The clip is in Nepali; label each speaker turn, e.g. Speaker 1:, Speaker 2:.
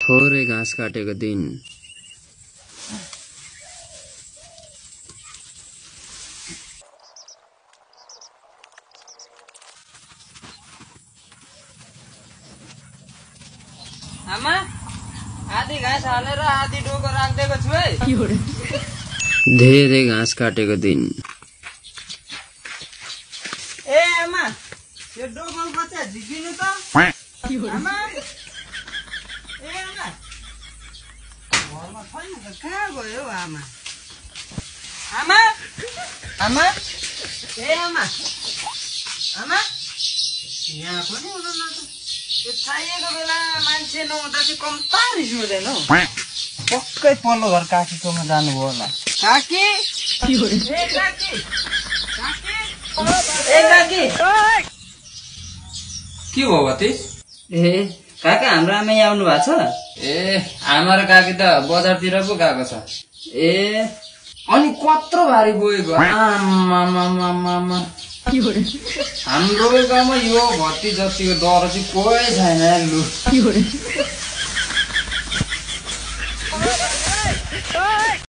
Speaker 1: थोरै घाँस काटेको दिन।
Speaker 2: आमा आधी घाँस हालेर आधी डोको राख्दिएको छु है।
Speaker 1: धेरै घाँस काटेको दिन।
Speaker 2: ए आमा यो डोको बच्चा झिकिनु त। आमा ए आमा घरमा छैन त कहाँ गयो आमा। आमा आमा ए आमा आमा यहाँ पनि हुनुहुन्न त। यो चाहिएको बेलामा मान्छे नहुँदा चाहिँ कम्ता रिस उठ्दैन हौ। पक्कै पल्लो घर काकीकोमा जानुभयो होला। काकी ए काकी ए काकी
Speaker 3: के भयो भतिज?
Speaker 2: ए काका हाम्रो आमा यहाँ आउनु भएको छ?
Speaker 3: ए आमा र काकी त बजारतिर पो गएको छ।
Speaker 2: ए
Speaker 3: अनि कत्रो भारी बोकेको आमामामामा। हाम्रो गाउँमा यो भत्ती जतिको दर चाहिँ कोही छैन लु।